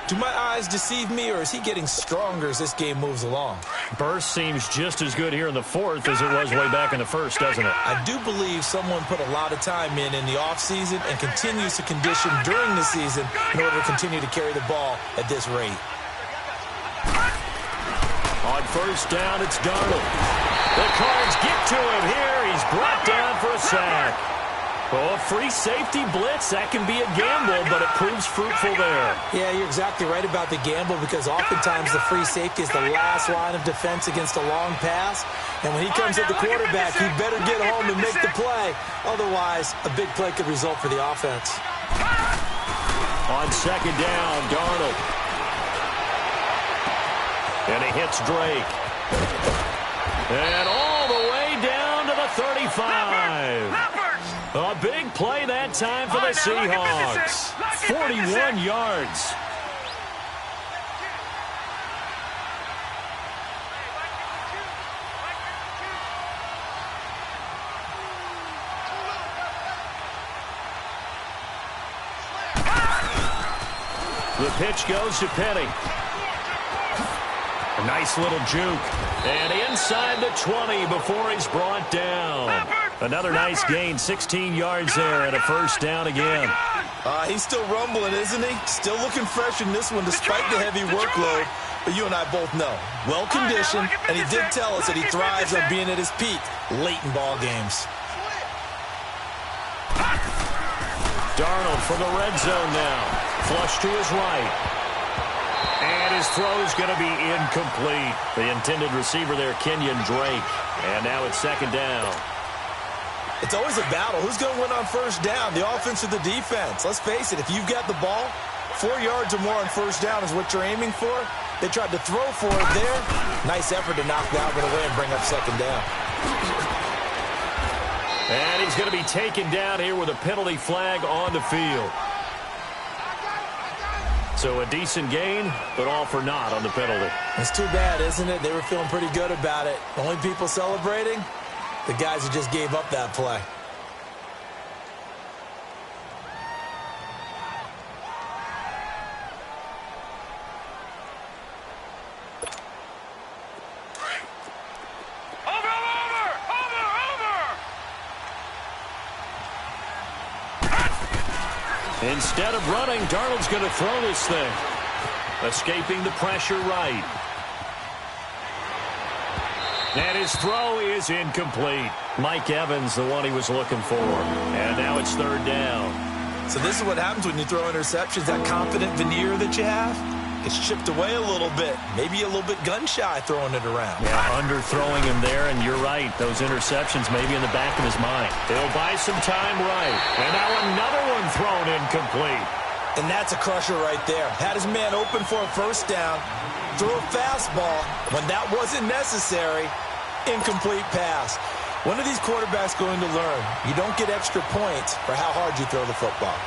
Do my eyes deceive me, or is he getting stronger as this game moves along? Burst seems just as good here in the 4th as it was way back in the 1st, doesn't it? I do believe someone put a lot of time in the offseason and continues to condition during the season in order to continue to carry the ball at this rate. On first down, it's Darnold. The Cards get to him here. He's brought down for a sack. Oh, a free safety blitz, that can be a gamble, but it proves fruitful there. Yeah, you're exactly right about the gamble because oftentimes the free safety is the last line of defense against a long pass. And when he comes at the quarterback, he better get home and make the play. Otherwise, a big play could result for the offense. On second down, Darnold. And he hits Drake. And all the way down to the 35. A big play that time for the Seahawks. 41 yards. The pitch goes to Penny. A nice little juke. And inside the 20 before he's brought down. Another nice gain, 16 yards there, and a first down again. He's still rumbling, isn't he? Still looking fresh in this one despite the heavy workload. But you and I both know, well-conditioned, and he did tell us that he thrives on being at his peak late in ball games. Darnold from the red zone now. Flush to his right. And his throw is going to be incomplete. The intended receiver there, Kenyon Drake. And now it's second down. It's always a battle. Who's going to win on first down, the offense or the defense? Let's face it, if you've got the ball, 4 yards or more on first down is what you're aiming for. They tried to throw for it there. Nice effort to knock that one away and bring up second down. And he's going to be taken down here with a penalty flag on the field. So a decent gain, but all for naught on the penalty. It's too bad, isn't it? They were feeling pretty good about it. The only people celebrating, the guys who just gave up that play. Instead of running, Darnold's going to throw this thing. Escaping the pressure right. And his throw is incomplete. Mike Evans, the one he was looking for. And now it's third down. So this is what happens when you throw interceptions. That confident veneer that you have gets chipped away a little bit. Maybe a little bit gun-shy throwing it around. Yeah, underthrowing him there, and you're right. Those interceptions may be in the back of his mind. He'll buy some time right. And now another one thrown incomplete. And that's a crusher right there. Had his man open for a first down. Threw a fastball when that wasn't necessary. Incomplete pass. When are these quarterbacks going to learn? You don't get extra points for how hard you throw the football.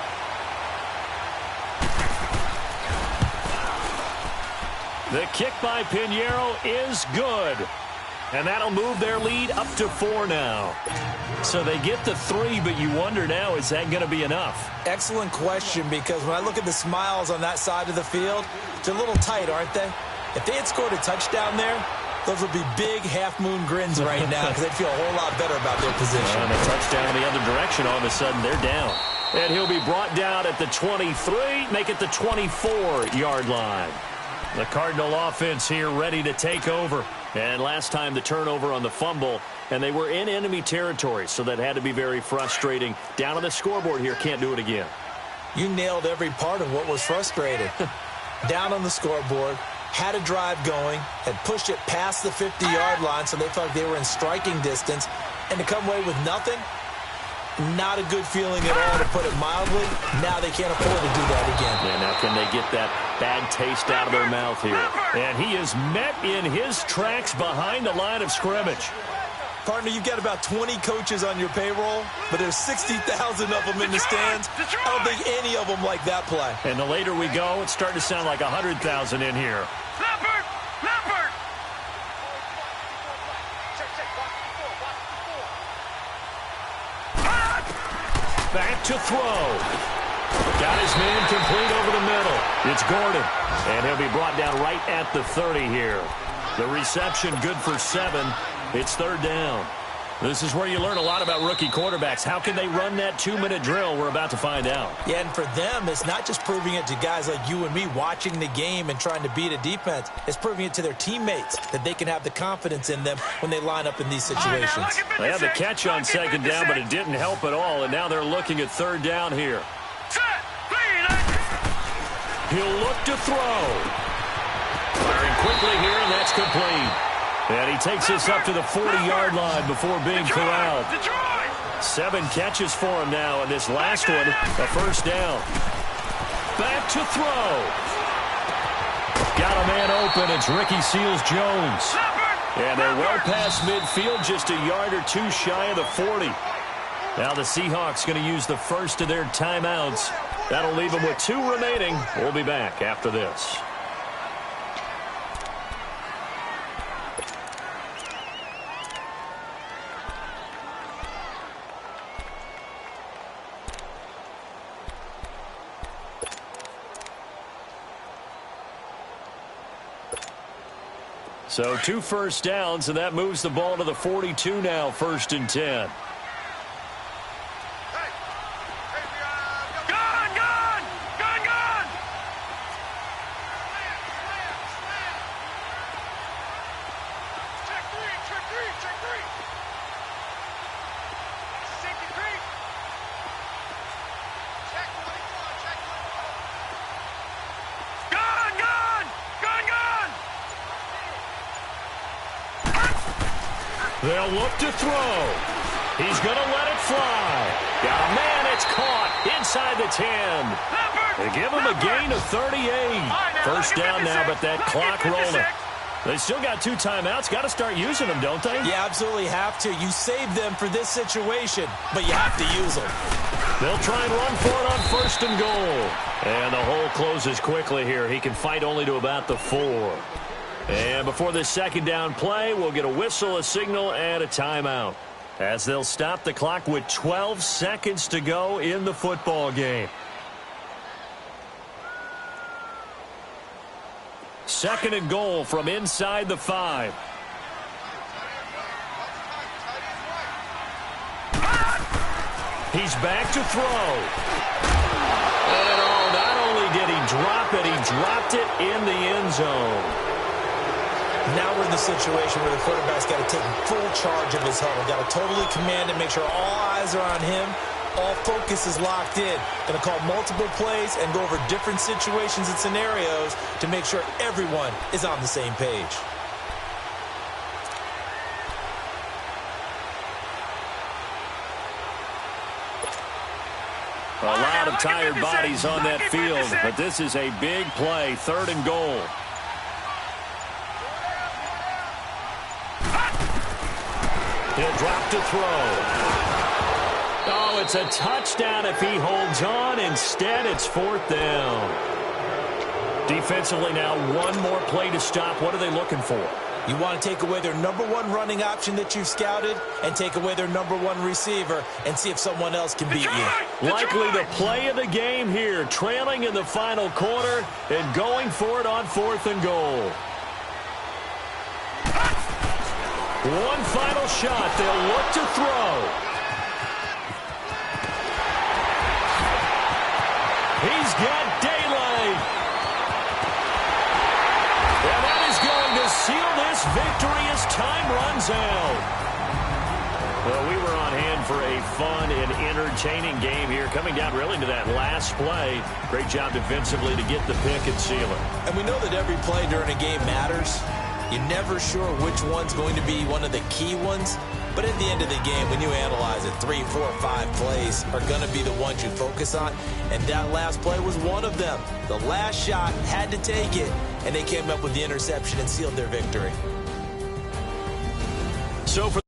The kick by Pinheiro is good. And that'll move their lead up to 4 now. So they get the 3, but you wonder now, is that going to be enough? Excellent question, because when I look at the smiles on that side of the field, they're a little tight, aren't they? If they had scored a touchdown there, those would be big half-moon grins right now because they'd feel a whole lot better about their position. And a touchdown in the other direction, all of a sudden they're down. And he'll be brought down at the 23, make it the 24-yard line. The Cardinal offense here ready to take over. And last time the turnover on the fumble, and they were in enemy territory, so that had to be very frustrating. Down on the scoreboard here, can't do it again. You nailed every part of what was frustrating. Down on the scoreboard, had a drive going, had pushed it past the 50-yard line, so they felt like they were in striking distance, and to come away with nothing, not a good feeling at all, to put it mildly. Now they can't afford to do that again. Yeah, now can they get that bad taste out of their mouth here? And he is met in his tracks behind the line of scrimmage. Partner, you've got about 20 coaches on your payroll, but there's 60,000 of them in the stands. I don't think any of them like that play. And the later we go, it's starting to sound like 100,000 in here. Leopard! Leopard! Back to throw. Got his man complete over the middle. It's Gordon. And he'll be brought down right at the 30 here. The reception good for 7. It's third down. This is where you learn a lot about rookie quarterbacks. How can they run that 2-minute drill? We're about to find out. Yeah, and for them, it's not just proving it to guys like you and me watching the game and trying to beat a defense. It's proving it to their teammates that they can have the confidence in them when they line up in these situations. They had the catch on second down, but it didn't help at all, and now they're looking at third down here. He'll look to throw. Firing quickly here, and that's complete. And he takes this up to the 40-yard line before being corralled. 7 catches for him now, and this last one, a first down. Back to throw. Got a man open. It's Ricky Seals-Jones. And they're well past midfield, just a yard or 2 shy of the 40. Now the Seahawks going to use the first of their timeouts. That'll leave them with 2 remaining. We'll be back after this. So 2 first downs, and that moves the ball to the 42 now, 1st and 10. They'll look to throw. He's going to let it fly. Got a man, it's caught inside the 10. They give him a gain of 38. First down now, but that clock rolling. They still got 2 timeouts. Got to start using them, don't they? You absolutely have to. You save them for this situation, but you have to use them. They'll try and run for it on 1st and goal. And the hole closes quickly here. He can fight only to about the 4. And before this 2nd down play, we'll get a whistle, a signal, and a timeout, as they'll stop the clock with 12 seconds to go in the football game. 2nd and goal from inside the 5. He's back to throw. And not only did he drop it, he dropped it in the end zone. Now we're in the situation where the quarterback's got to take full charge of his huddle. Got to totally command it, make sure all eyes are on him. All focus is locked in. Going to call multiple plays and go over different situations and scenarios to make sure everyone is on the same page. A lot of tired bodies on that field, but this is a big play, 3rd and goal. He'll drop to throw. Oh, it's a touchdown if he holds on. Instead, it's 4th down. Defensively now, 1 more play to stop. What are they looking for? You want to take away their #1 running option that you've scouted and take away their #1 receiver and see if someone else can beat you. Likely the play of the game here, trailing in the final quarter and going for it on 4th and goal. 1 final shot. They'll look to throw. He's got daylight. And that is going to seal this victory as time runs out. Well, we were on hand for a fun and entertaining game here, coming down really to that last play. Great job defensively to get the pick and seal it. And we know that every play during a game matters. You're never sure which one's going to be one of the key ones. But at the end of the game, when you analyze it, 3, 4, 5 plays are going to be the ones you focus on. And that last play was one of them. The last shot had to take it, and they came up with the interception and sealed their victory. So for